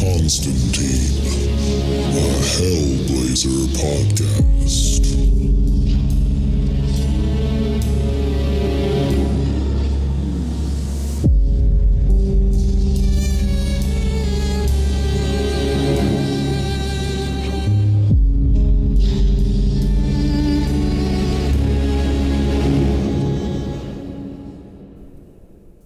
Constantine, a Hellblazer podcast.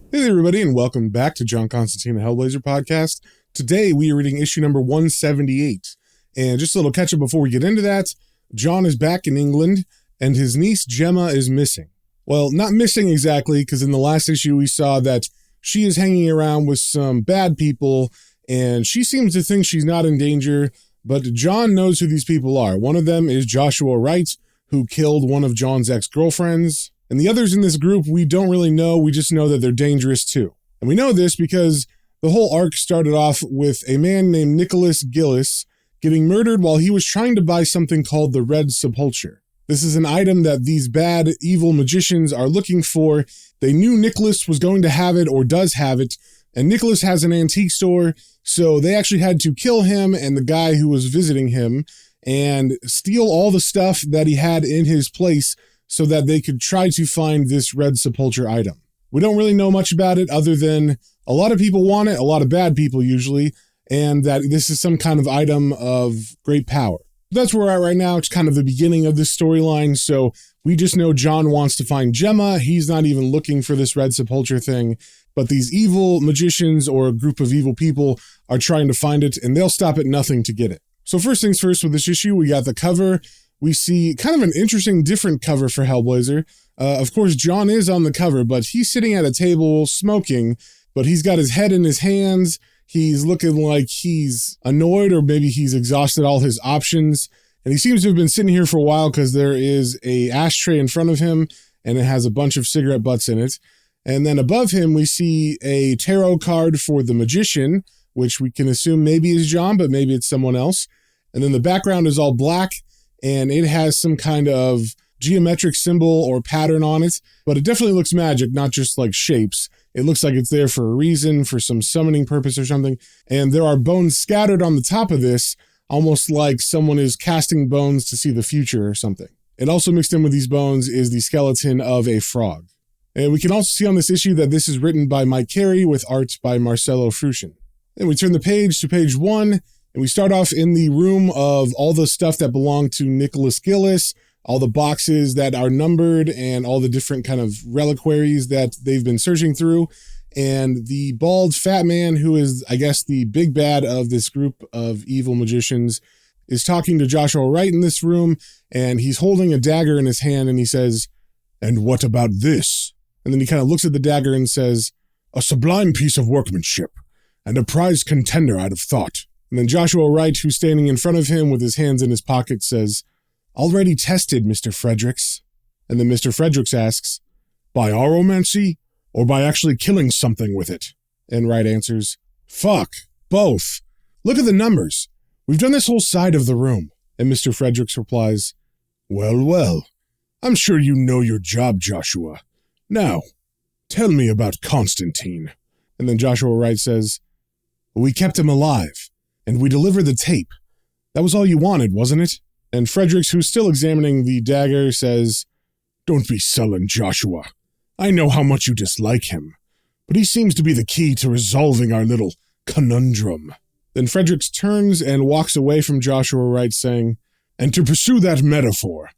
Hey everybody, and welcome back to John Constantine, the Hellblazer podcast. Today we are reading issue number 178. And just a little catch up before we get into that. John is back in England, and his niece Gemma is missing. Well, not missing exactly, because in the last issue we saw that she is hanging around with some bad people, and she seems to think she's not in danger, but John knows who these people are. One of them is Joshua Wright, who killed one of John's ex-girlfriends. And the others in this group, we don't really know. We just know that they're dangerous too. And we know this because the whole arc started off with a man named Nicholas Gillis getting murdered while he was trying to buy something called the Red Sepulchre. This is an item that these bad, evil magicians are looking for. They knew Nicholas was going to have it or does have it. And Nicholas has an antique store, so they actually had to kill him and the guy who was visiting him and steal all the stuff that he had in his place so that they could try to find this Red Sepulchre item. We don't really know much about it other than a lot of people want it, a lot of bad people usually, and that this is some kind of item of great power. That's where we're at right now. It's kind of the beginning of this storyline, so we just know John wants to find Gemma. He's not even looking for this Red Sepulchre thing, but these evil magicians or a group of evil people are trying to find it, and they'll stop at nothing to get it. So first things first with this issue, we got the cover. We see kind of an interesting, different cover for Hellblazer. Of course, John is on the cover, but he's sitting at a table smoking, but he's got his head in his hands. He's looking like he's annoyed, or maybe he's exhausted all his options. And he seems to have been sitting here for a while because there is a ashtray in front of him, and it has a bunch of cigarette butts in it. And then above him, we see a tarot card for the magician, which we can assume maybe is John, but maybe it's someone else. And then the background is all black, and it has some kind of geometric symbol or pattern on it, but it definitely looks magic, not just like shapes. It looks like it's there for a reason, for some summoning purpose or something. And there are bones scattered on the top of this, almost like someone is casting bones to see the future or something. And also mixed in with these bones is the skeleton of a frog. And we can also see on this issue that this is written by Mike Carey with art by Marcelo Fruchin. Then we turn the page to page 1, and we start off in the room of all the stuff that belonged to Nicholas Gillis, all the boxes that are numbered, and all the different kind of reliquaries that they've been searching through. And the bald fat man, who is, I guess, the big bad of this group of evil magicians, is talking to Joshua Wright in this room, and he's holding a dagger in his hand, and he says, "And what about this?" And then he kind of looks at the dagger and says, "A sublime piece of workmanship, and a prize contender I'd have thought." And then Joshua Wright, who's standing in front of him with his hands in his pockets, says, "Already tested, Mr. Fredericks." And then Mr. Fredericks asks, "By aromancy, or by actually killing something with it?" And Wright answers, "Fuck, both. Look at the numbers. We've done this whole side of the room." And Mr. Fredericks replies, Well, I'm sure you know your job, Joshua. Now, tell me about Constantine." And then Joshua Wright says, "We kept him alive, and we delivered the tape. That was all you wanted, wasn't it?" And Fredericks, who's still examining the dagger, says, "Don't be sullen, Joshua. I know how much you dislike him, but he seems to be the key to resolving our little conundrum." Then Fredericks turns and walks away from Joshua Wright, saying, "And to pursue that metaphor,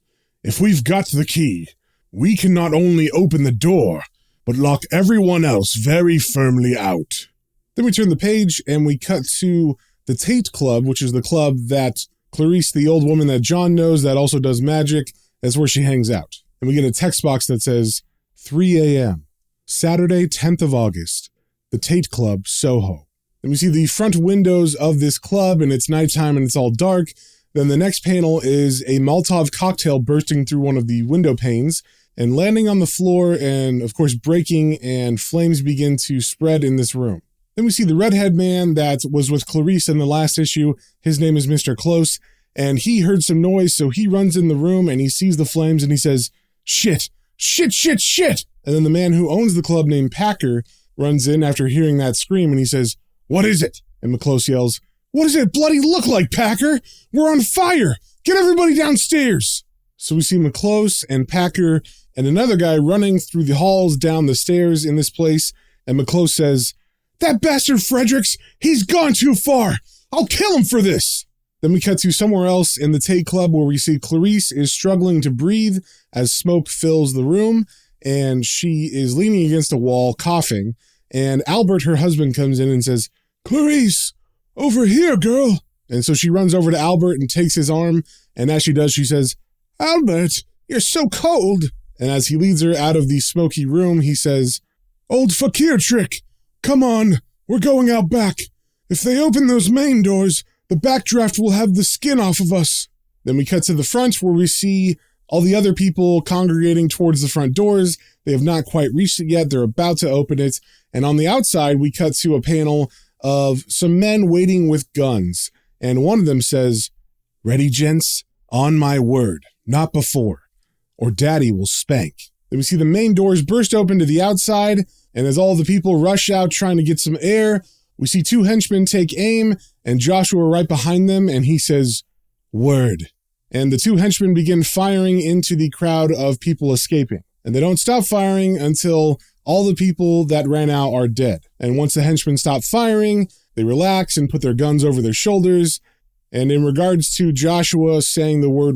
if we've got the key, we can not only open the door, but lock everyone else very firmly out." Then we turn the page and we cut to the Tate Club, which is the club that Clarice, the old woman that John knows that also does magic, that's where she hangs out. And we get a text box that says, 3 a.m., Saturday, 10th of August, the Tate Club, Soho. And we see the front windows of this club, and it's nighttime and it's all dark. Then the next panel is a Molotov cocktail bursting through one of the window panes and landing on the floor and, of course, breaking, and flames begin to spread in this room. Then we see the redhead man that was with Clarice in the last issue. His name is Mr. Close, and he heard some noise, so he runs in the room and he sees the flames and he says, "Shit, shit, shit, shit." And then the man who owns the club named Packer runs in after hearing that scream and he says, "What is it?" And McClose yells, "What does it bloody look like, Packer? We're on fire! Get everybody downstairs!" So we see McClose and Packer and another guy running through the halls down the stairs in this place, and McClose says, "That bastard Fredericks, he's gone too far! I'll kill him for this!" Then we cut to somewhere else in the Tate Club where we see Clarice is struggling to breathe as smoke fills the room, and she is leaning against a wall, coughing, and Albert, her husband, comes in and says, "Clarice, over here, girl." And so she runs over to Albert and takes his arm, and as she does, she says, "Albert, you're so cold." And as he leads her out of the smoky room, he says, "Old fakir trick, come on, we're going out back. If they open those main doors, the backdraft will have the skin off of us." Then we cut to the front where we see all the other people congregating towards the front doors. They have not quite reached it yet. They're about to open it. And on the outside, we cut to a panel of some men waiting with guns. And one of them says, "Ready, gents? On my word, not before, or daddy will spank." Then we see the main doors burst open to the outside, and as all the people rush out trying to get some air, we see two henchmen take aim, and Joshua right behind them, and he says, "Word." And the two henchmen begin firing into the crowd of people escaping. And they don't stop firing until all the people that ran out are dead. And once the henchmen stop firing, they relax and put their guns over their shoulders. And in regards to Joshua saying the word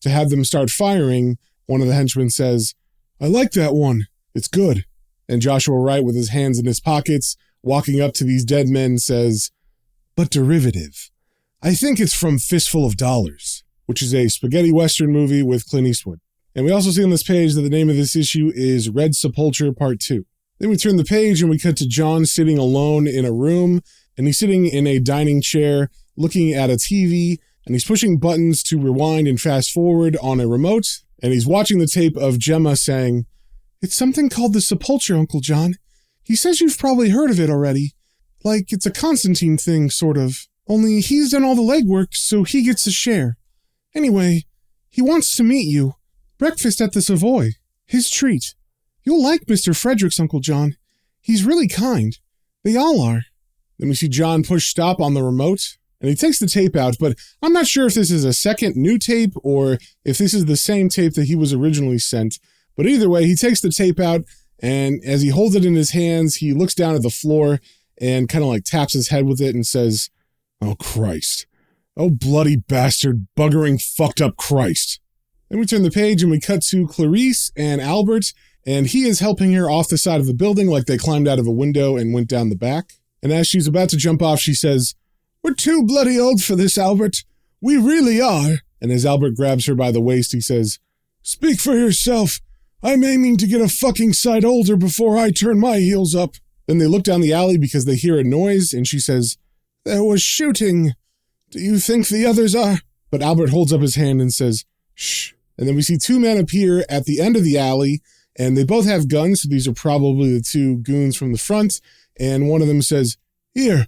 to have them start firing, one of the henchmen says, "I like that one. It's good." And Joshua Wright, with his hands in his pockets, walking up to these dead men, says, "But derivative. I think it's from Fistful of Dollars," which is a spaghetti western movie with Clint Eastwood. And we also see on this page that the name of this issue is Red Sepulchre Part 2. Then we turn the page and we cut to John sitting alone in a room, and he's sitting in a dining chair looking at a TV, and he's pushing buttons to rewind and fast forward on a remote, and he's watching the tape of Gemma saying, "It's something called the Sepulchre, Uncle John. He says you've probably heard of it already. Like, it's a Constantine thing, sort of. Only he's done all the legwork, so he gets a share. Anyway, he wants to meet you. Breakfast at the Savoy. His treat. You'll like Mr. Fredericks, Uncle John. He's really kind. They all are." Then we see John push stop on the remote, and he takes the tape out, but I'm not sure if this is a second new tape or if this is the same tape that he was originally sent. But either way, he takes the tape out, and as he holds it in his hands, he looks down at the floor and kind of like taps his head with it and says, "Oh, Christ. Oh, bloody bastard, buggering fucked up Christ." Then we turn the page and we cut to Clarice and Albert, and he is helping her off the side of the building like they climbed out of a window and went down the back. And as she's about to jump off, she says, "We're too bloody old for this, Albert. We really are." And as Albert grabs her by the waist, he says, "Speak for yourself. I'm aiming to get a fucking sight older before I turn my heels up." Then they look down the alley because they hear a noise, and she says, "There was shooting. Do you think the others are?" But Albert holds up his hand and says, "Shh." And then we see two men appear at the end of the alley, and they both have guns, so these are probably the two goons from the front. And one of them says, "Here,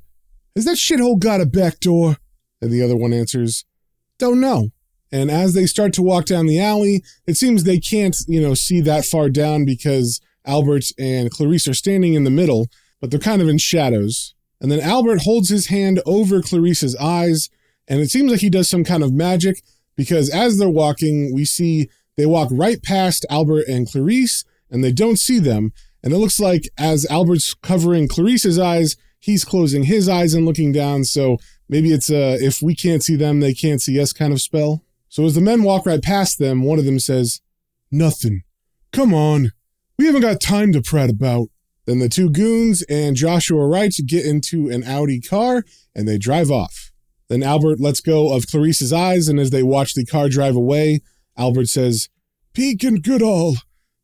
has that shithole got a back door?" And the other one answers, "Don't know." And as they start to walk down the alley, it seems they can't, see that far down because Albert and Clarice are standing in the middle, but they're kind of in shadows. And then Albert holds his hand over Clarice's eyes, and it seems like he does some kind of magic, because as they're walking, we see they walk right past Albert and Clarice, and they don't see them. And it looks like as Albert's covering Clarice's eyes, he's closing his eyes and looking down. So maybe it's a if we can't see them, they can't see us kind of spell. So as the men walk right past them, one of them says, "Nothing. Come on. We haven't got time to prat about." Then the two goons and Joshua Wright get into an Audi car, and they drive off. Then Albert lets go of Clarice's eyes, and as they watch the car drive away, Albert says, "Peak and Goodall.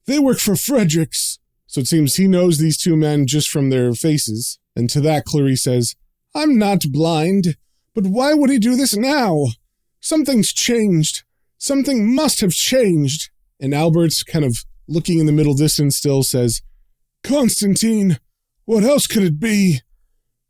They work for Fredericks." So it seems he knows these two men just from their faces. And to that, Clarice says, "I'm not blind, but why would he do this now? Something's changed. Something must have changed." And Albert's kind of looking in the middle distance still says, "Constantine, what else could it be?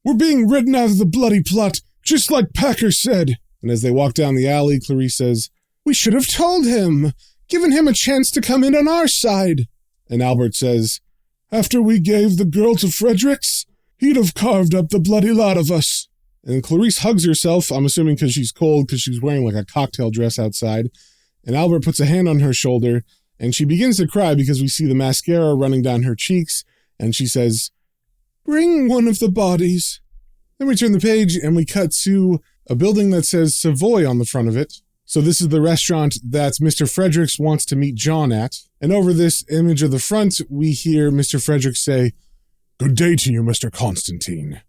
We're being ridden out of the bloody plot, just like Packer said." And as they walk down the alley, Clarice says, "We should have told him, given him a chance to come in on our side." And Albert says, "After we gave the girl to Fredericks, He'd have carved up the bloody lot of us. And Clarice hugs herself, I'm assuming because she's cold, because she's wearing like a cocktail dress outside. And Albert puts a hand on her shoulder, and she begins to cry because we see the mascara running down her cheeks, and she says, "Bring one of the bodies." Then we turn the page, and we cut to a building that says Savoy on the front of it. So this is the restaurant that Mr. Fredericks wants to meet John at. And over this image of the front, we hear Mr. Fredericks say, "Good day to you, Mr. Constantine.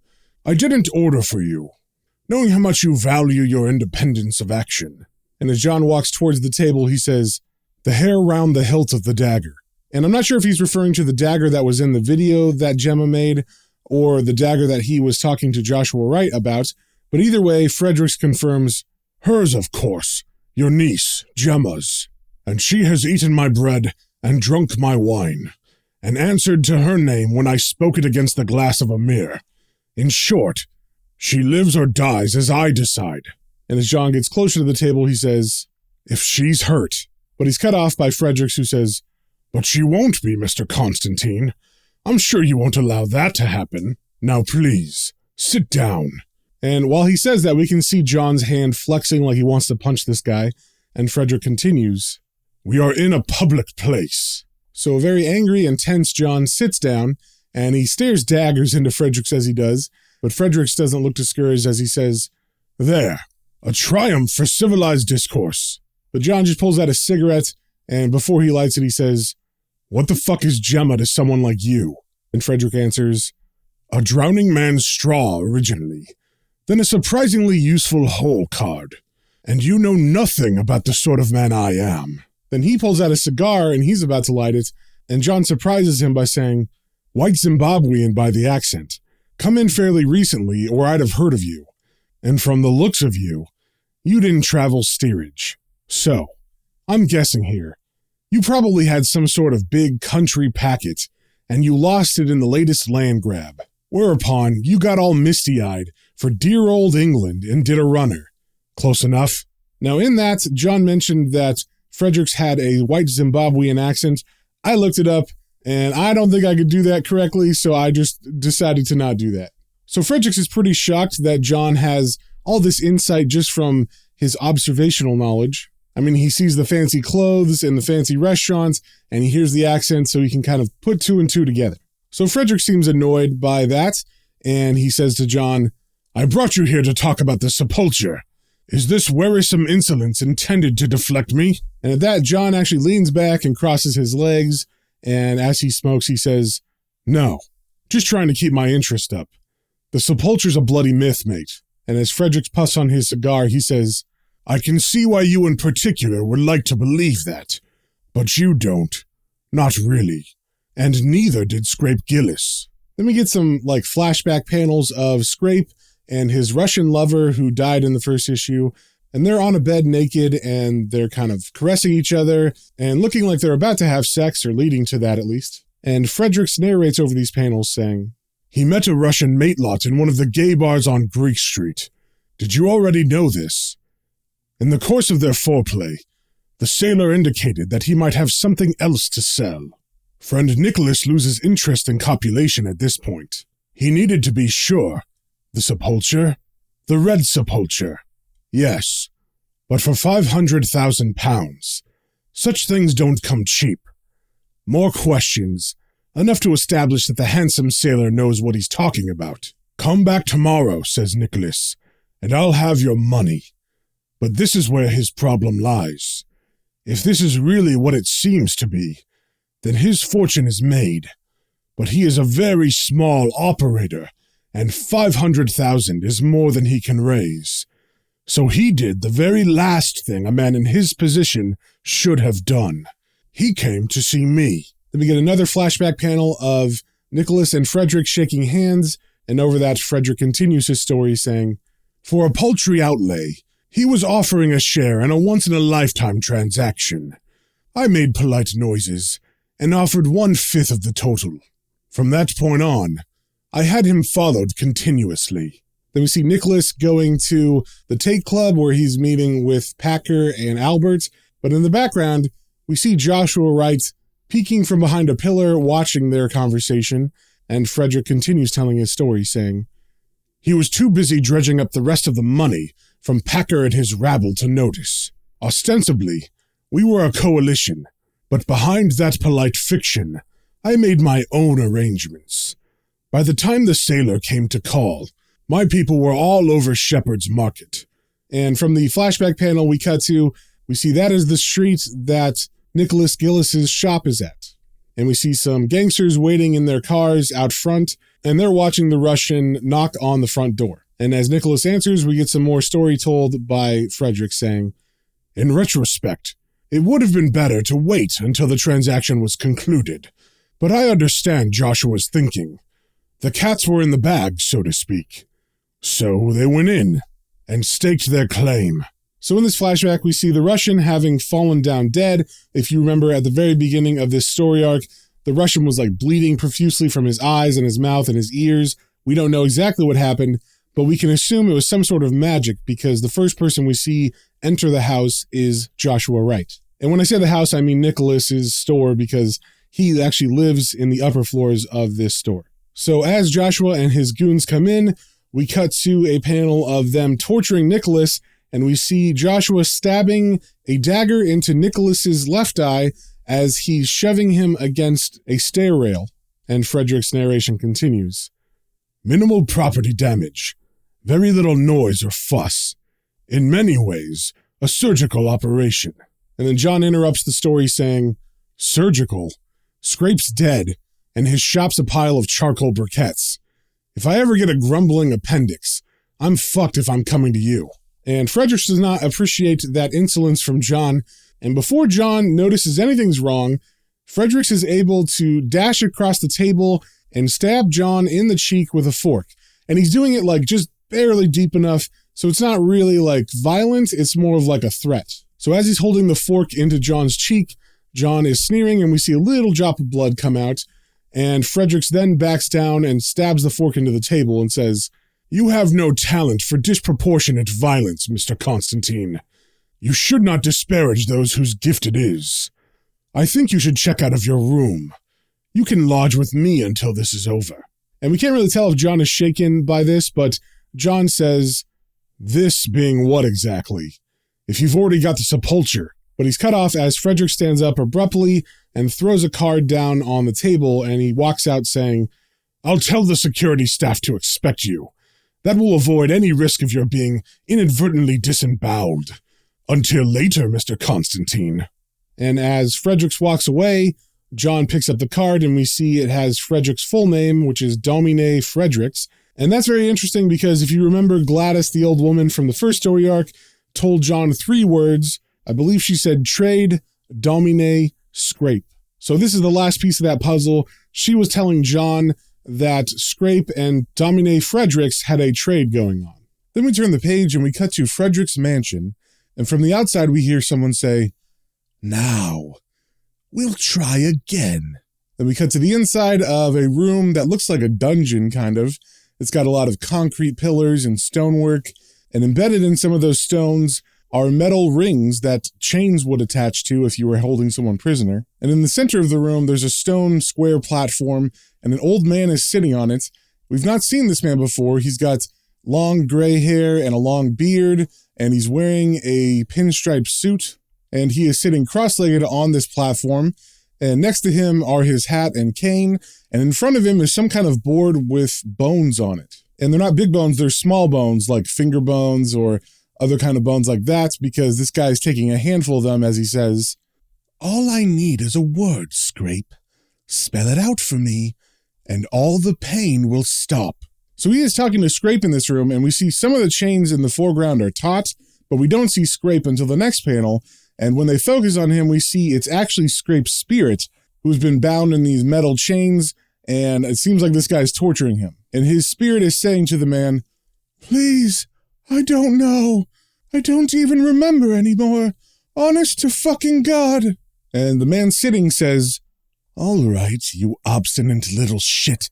I didn't order for you, knowing how much you value your independence of action." And as John walks towards the table, he says, "The hair round the hilt of the dagger." And I'm not sure if he's referring to the dagger that was in the video that Gemma made, or the dagger that he was talking to Joshua Wright about, but either way, Fredericks confirms, "Hers, of course, your niece, Gemma's, and she has eaten my bread and drunk my wine, and answered to her name when I spoke it against the glass of a mirror. In short, she lives or dies as I decide." And as John gets closer to the table, he says, "If she's hurt." But he's cut off by Fredericks, who says, "But she won't be, Mr. Constantine. I'm sure you won't allow that to happen. Now please, sit down." And while he says that, we can see John's hand flexing like he wants to punch this guy, and Frederick continues, "We are in a public place." So a very angry and tense John sits down, and he stares daggers into Fredericks as he does, but Fredericks doesn't look discouraged as he says, "There, a triumph for civilized discourse." But John just pulls out a cigarette, and before he lights it, he says, "What the fuck is Gemma to someone like you?" And Frederick answers, "A drowning man's straw originally, then a surprisingly useful hole card. And you know nothing about the sort of man I am." Then he pulls out a cigar, and he's about to light it, and John surprises him by saying, "White Zimbabwean by the accent. Come in fairly recently, or I'd have heard of you. And from the looks of you, you didn't travel steerage. So, I'm guessing here, you probably had some sort of big country packet, and you lost it in the latest land grab. Whereupon, you got all misty-eyed for dear old England and did a runner. Close enough?" Now in that, John mentioned that Fredericks had a white Zimbabwean accent. I looked it up, and I don't think I could do that correctly, so I just decided to not do that. So Fredericks is pretty shocked that John has all this insight just from his observational knowledge. I mean, he sees the fancy clothes and the fancy restaurants, and he hears the accent, so he can kind of put two and two together. So Fredericks seems annoyed by that, and he says to John, "I brought you here to talk about the Sepulchre. Is this wearisome insolence intended to deflect me?" And at that, John actually leans back and crosses his legs, and as he smokes, he says, "No, just trying to keep my interest up. The Sepulchre's a bloody myth, mate." And as Fredericks puffs on his cigar, he says, "I can see why you in particular would like to believe that, but you don't. Not really. And neither did Scrape Gillis." Then we get some flashback panels of Scrape and his Russian lover who died in the first issue, and they're on a bed naked, and they're kind of caressing each other and looking like they're about to have sex, or leading to that at least. And Fredericks narrates over these panels saying, "He met a Russian matelot in one of the gay bars on Greek Street. Did you already know this? In the course of their foreplay, the sailor indicated that he might have something else to sell. Friend Nicholas loses interest in copulation at this point. He needed to be sure. The Sepulchre? The Red Sepulchre. Yes, but for £500,000. Such things don't come cheap. More questions, enough to establish that the handsome sailor knows what he's talking about. Come back tomorrow, says Nicholas, and I'll have your money. But this is where his problem lies. If this is really what it seems to be, then his fortune is made. But he is a very small operator, and 500,000 is more than he can raise. So he did the very last thing a man in his position should have done. He came to see me." Then we get another flashback panel of Nicholas and Frederick shaking hands, and over that, Frederick continues his story saying, "For a paltry outlay, he was offering a share in a once-in-a-lifetime transaction. I made polite noises and offered 1/5 of the total. From that point on, I had him followed continuously." Then we see Nicholas going to the Tate Club where he's meeting with Packer and Albert, but in the background, we see Joshua Wright peeking from behind a pillar watching their conversation, And Frederick continues telling his story, saying, "He was too busy dredging up the rest of the money from Packer and his rabble to notice. Ostensibly, we were a coalition, but behind that polite fiction, I made my own arrangements. By the time the sailor came to call, my people were all over Shepherd's Market." And from the flashback panel we see that is the street that Nicholas Gillis's shop is at. And we see some gangsters waiting in their cars out front, and they're watching the Russian knock on the front door. And as Nicholas answers, we get some more story told by Frederick saying, "In retrospect, it would have been better to wait until the transaction was concluded. But I understand Joshua's thinking. The cats were in the bag, so to speak. So they went in and staked their claim." So in this flashback, we see the Russian having fallen down dead. If you remember at the very beginning of this story arc, the Russian was like bleeding profusely from his eyes and his mouth and his ears. We don't know exactly what happened, but we can assume it was some sort of magic because the first person we see enter the house is Joshua Wright. And when I say the house, I mean Nicholas's store because he actually lives in the upper floors of this store. So as Joshua and his goons come in, we cut to a panel of them torturing Nicholas, and we see Joshua stabbing a dagger into Nicholas's left eye as he's shoving him against a stair rail. And Frederick's narration continues. "Minimal property damage. Very little noise or fuss. In many ways, a surgical operation." And then John interrupts the story saying, "Surgical? Scrape's dead, and his shop's a pile of charcoal briquettes. If I ever get a grumbling appendix, I'm fucked if I'm coming to you." And Frederick does not appreciate that insolence from John, and before John notices anything's wrong, Fredericks is able to dash across the table and stab John in the cheek with a fork. And he's doing it like just barely deep enough, so it's not really like violent, it's more of like a threat. So as he's holding the fork into John's cheek, John is sneering and we see a little drop of blood come out, and Fredericks then backs down and stabs the fork into the table and says, "You have no talent for disproportionate violence, Mr. Constantine. You should not disparage those whose gift it is. I think you should check out of your room. You can lodge with me until this is over." And we can't really tell if John is shaken by this, but John says, "This being what exactly? If you've already got the Sepulchre." But he's cut off as Frederick stands up abruptly and throws a card down on the table, and he walks out saying, "I'll tell the security staff to expect you. That will avoid any risk of your being inadvertently disemboweled. Until later, Mr. Constantine." And as Fredericks walks away, John picks up the card and we see it has Frederick's full name, which is Domine Fredericks. And that's very interesting because if you remember, Gladys, the old woman from the first story arc, told John 3 words. I believe she said trade, domine, scrape. So this is the last piece of that puzzle. She was telling John that Scrape and Domine Fredericks had a trade going on. Then we turn the page and we cut to Frederick's mansion, and from the outside we hear someone say, "Now, we'll try again." Then we cut to the inside of a room that looks like a dungeon, kind of. It's got a lot of concrete pillars and stonework, and embedded in some of those stones are metal rings that chains would attach to if you were holding someone prisoner. And in the center of the room, there's a stone square platform, and an old man is sitting on it. We've not seen this man before. He's got long gray hair and a long beard, and he's wearing a pinstripe suit, and he is sitting cross-legged on this platform, and next to him are his hat and cane, and in front of him is some kind of board with bones on it. And they're not big bones, they're small bones, like finger bones or other kind of bones like that, because this guy's taking a handful of them as he says, "All I need is a word, Scrape. Spell it out for me, and all the pain will stop." So he is talking to Scrape in this room, and we see some of the chains in the foreground are taut, but we don't see Scrape until the next panel, and when they focus on him, we see it's actually Scrape's spirit, who's been bound in these metal chains, and it seems like this guy's torturing him. And his spirit is saying to the man, "Please, I don't know. I don't even remember anymore. Honest to fucking God." And the man sitting says, "All right, you obstinate little shit.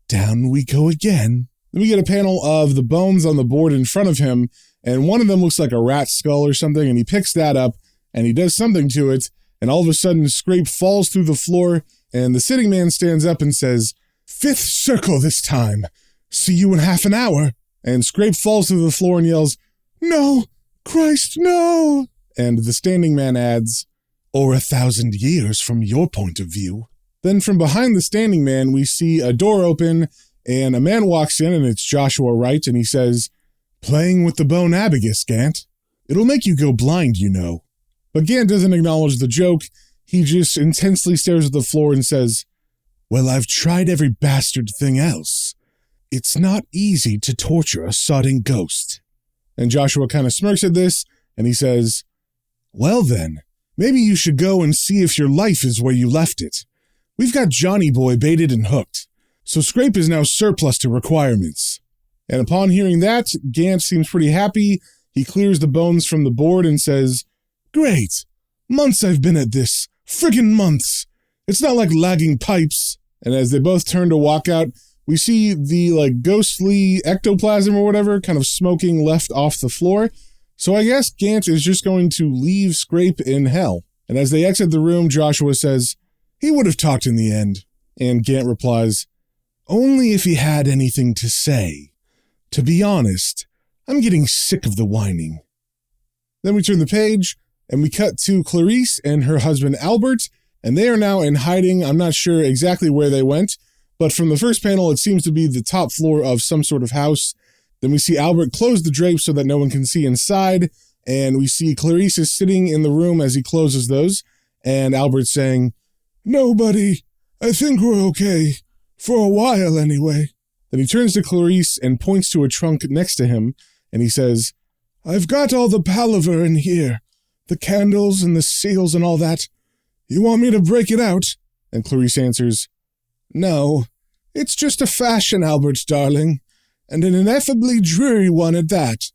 Down we go again." Then we get a panel of the bones on the board in front of him, and one of them looks like a rat skull or something, and he picks that up, and he does something to it, and all of a sudden Scrape falls through the floor, and the sitting man stands up and says, 5th circle this time. See you in half an hour. And Scrape falls to the floor and yells, No! Christ, no! And the standing man adds, Or 1,000 years from your point of view. Then from behind the standing man, we see a door open, and a man walks in, and it's Joshua Wright, and he says, Playing with the bone abagus, Gant. It'll make you go blind, you know. But Gant doesn't acknowledge the joke. He just intensely stares at the floor and says, Well, I've tried every bastard thing else. It's not easy to torture a sodding ghost. And Joshua kind of smirks at this, and he says, Well then, maybe you should go and see if your life is where you left it. We've got Johnny Boy baited and hooked, so Scrape is now surplus to requirements. And upon hearing that, Gant seems pretty happy. He clears the bones from the board and says, Great! Months I've been at this. Friggin' months! It's not like lagging pipes. And as they both turn to walk out, we see the ghostly ectoplasm or whatever kind of smoking left off the floor. So I guess Gant is just going to leave Scrape in hell. And as they exit the room, Joshua says, He would have talked in the end. And Gant replies, Only if he had anything to say. To be honest, I'm getting sick of the whining. Then we turn the page, and we cut to Clarice and her husband Albert, and they are now in hiding. I'm not sure exactly where they went, but from the first panel, it seems to be the top floor of some sort of house. Then we see Albert close the drapes so that no one can see inside, and we see Clarice is sitting in the room as he closes those, and Albert's saying, Nobody. I think we're okay. For a while, anyway. Then he turns to Clarice and points to a trunk next to him, and he says, I've got all the palaver in here. The candles and the seals and all that. You want me to break it out? And Clarice answers, No. It's just a fashion, Albert, darling. And an ineffably dreary one at that.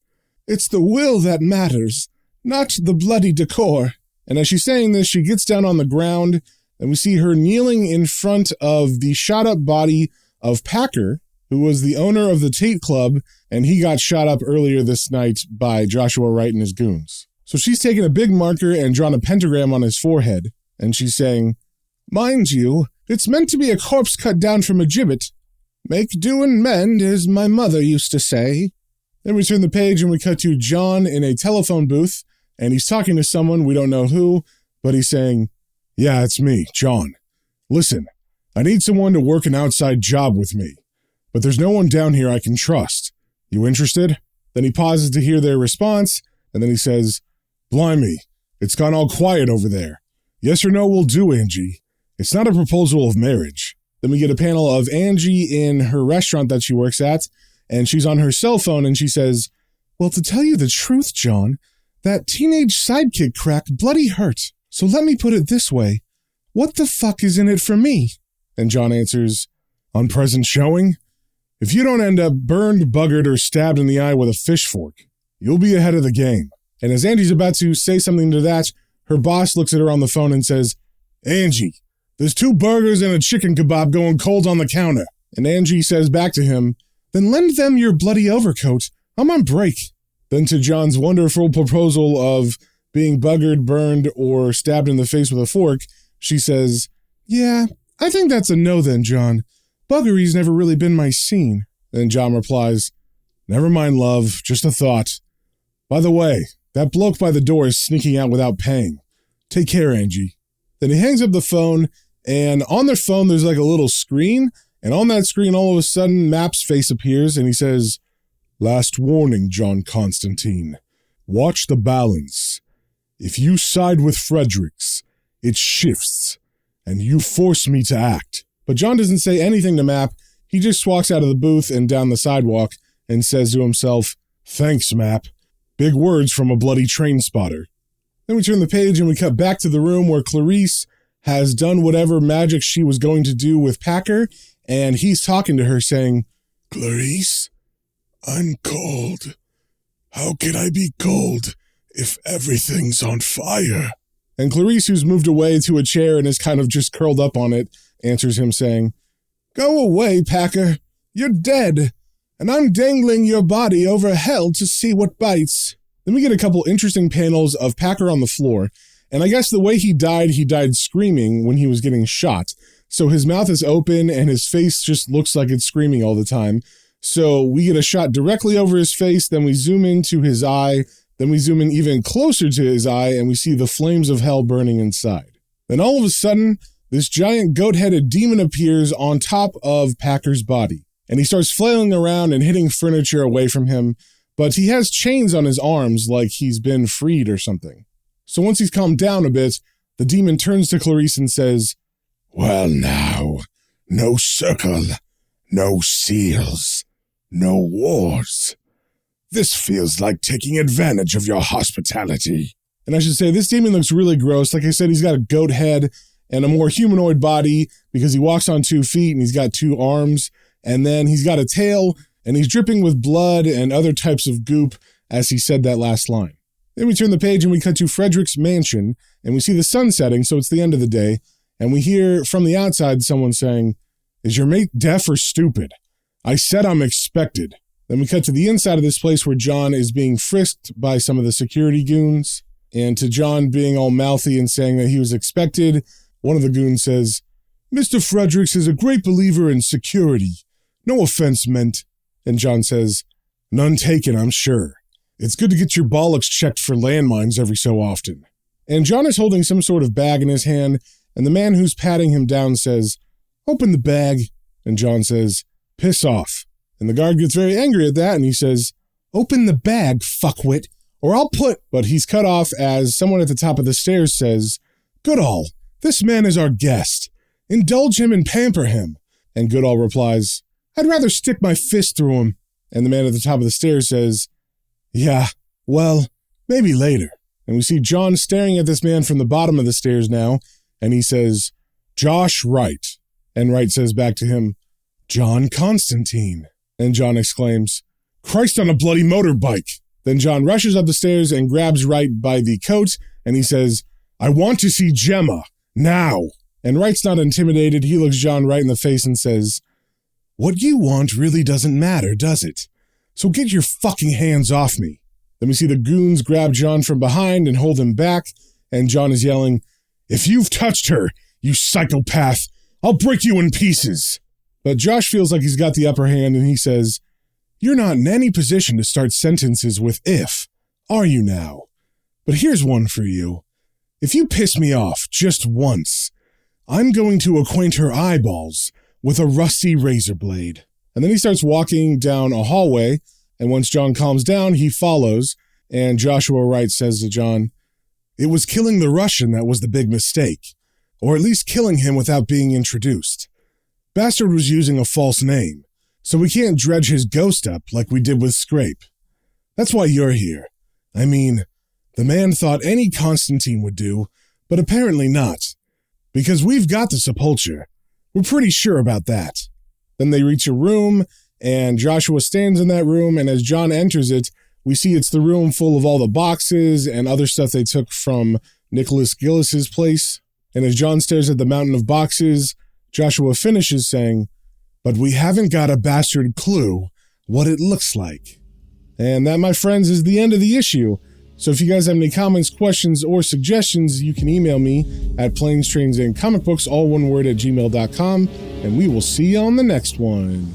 It's the will that matters, not the bloody decor. And as she's saying this, she gets down on the ground, and we see her kneeling in front of the shot-up body of Packer, who was the owner of the Tate Club, and he got shot up earlier this night by Joshua Wright and his goons. So she's taken a big marker and drawn a pentagram on his forehead, and she's saying, Mind you, it's meant to be a corpse cut down from a gibbet. Make do and mend, as my mother used to say. Then we turn the page and we cut to John in a telephone booth, and he's talking to someone, we don't know who, but he's saying, Yeah, it's me, John. Listen, I need someone to work an outside job with me, but there's no one down here I can trust. You interested? Then he pauses to hear their response, and then he says, Blimey, it's gone all quiet over there. Yes or no will do, Angie. It's not a proposal of marriage. Then we get a panel of Angie in her restaurant that she works at, and she's on her cell phone, and she says, Well, to tell you the truth, John, that teenage sidekick crack bloody hurt. So let me put it this way. What the fuck is in it for me? And John answers, On present showing, if you don't end up burned, buggered, or stabbed in the eye with a fish fork, you'll be ahead of the game. And as Angie's about to say something to that, her boss looks at her on the phone and says, Angie, there's 2 burgers and a chicken kebab going cold on the counter. And Angie says back to him, Then lend them your bloody overcoat. I'm on break. Then to John's wonderful proposal of being buggered, burned, or stabbed in the face with a fork, she says, Yeah, I think that's a no then, John. Buggery's never really been my scene. Then John replies, Never mind, love, just a thought. By the way, that bloke by the door is sneaking out without paying. Take care, Angie. Then he hangs up the phone, and on their phone there's like a little screen, and on that screen all of a sudden Map's face appears, and he says, Last warning, John Constantine. Watch the balance. If you side with Fredericks, it shifts, and you force me to act. But John doesn't say anything to Map. He just walks out of the booth and down the sidewalk and says to himself, Thanks, Map. Big words from a bloody train spotter. Then we turn the page and we cut back to the room where Clarice has done whatever magic she was going to do with Packer, and he's talking to her saying, Clarice, I'm cold. How can I be cold if everything's on fire? And Clarice, who's moved away to a chair and is kind of just curled up on it, answers him saying, Go away, Packer. You're dead, and I'm dangling your body over hell to see what bites. Then we get a couple interesting panels of Packer on the floor, and I guess the way he died screaming when he was getting shot. So his mouth is open and his face just looks like it's screaming all the time. So we get a shot directly over his face, then we zoom into his eye, then we zoom in even closer to his eye, and we see the flames of hell burning inside. Then all of a sudden, this giant goat-headed demon appears on top of Packer's body, and he starts flailing around and hitting furniture away from him, but he has chains on his arms like he's been freed or something. So once he's calmed down a bit, the demon turns to Clarice and says, "Well now, no circle, no seals, no wars. This feels like taking advantage of your hospitality." And I should say, this demon looks really gross. Like I said, he's got a goat head and a more humanoid body because he walks on 2 feet and he's got 2 arms. And then he's got a tail and he's dripping with blood and other types of goop as he said that last line. Then we turn the page and we cut to Frederick's mansion and we see the sun setting, so it's the end of the day. And we hear from the outside someone saying, "Is your mate deaf or stupid? I said I'm expected." Then we cut to the inside of this place where John is being frisked by some of the security goons. And to John being all mouthy and saying that he was expected, one of the goons says, "Mr. Fredericks is a great believer in security. No offense meant." And John says, "None taken, I'm sure. It's good to get your bollocks checked for landmines every so often." And John is holding some sort of bag in his hand, and the man who's patting him down says, "Open the bag." And John says, "Piss off." And the guard gets very angry at that, and he says, "Open the bag, fuckwit, or I'll put..." But he's cut off as someone at the top of the stairs says, "Goodall, this man is our guest. Indulge him and pamper him." And Goodall replies, "I'd rather stick my fist through him." And the man at the top of the stairs says, "Yeah, well, maybe later." And we see John staring at this man from the bottom of the stairs now, and he says, "Josh Wright." And Wright says back to him, "John Constantine." And John exclaims, "Christ on a bloody motorbike." Then John rushes up the stairs and grabs Wright by the coat, and he says, "I want to see Gemma, now." And Wright's not intimidated. He looks John right in the face and says, "What you want really doesn't matter, does it? So get your fucking hands off me." Then we see the goons grab John from behind and hold him back, and John is yelling, "If you've touched her, you psychopath, I'll break you in pieces." But Josh feels like he's got the upper hand, and he says, "You're not in any position to start sentences with if, are you now? But here's one for you. If you piss me off just once, I'm going to acquaint her eyeballs with a rusty razor blade." And then he starts walking down a hallway, and once John calms down, he follows, and Joshua Wright says to John, "It was killing the Russian that was the big mistake, or at least killing him without being introduced. Bastard was using a false name, so we can't dredge his ghost up like we did with Scrape. That's why you're here. I mean, the man thought any Constantine would do, but apparently not. Because we've got the Sepulchre. We're pretty sure about that." Then they reach a room, and Joshua stands in that room, and as John enters it, we see it's the room full of all the boxes and other stuff they took from Nicholas Gillis's place. And as John stares at the mountain of boxes, Joshua finishes saying, "But we haven't got a bastard clue what it looks like." And that, my friends, is the end of the issue. So if you guys have any comments, questions, or suggestions, you can email me at planes, trains, and comic books, all one word, at gmail.com, and we will see you on the next one.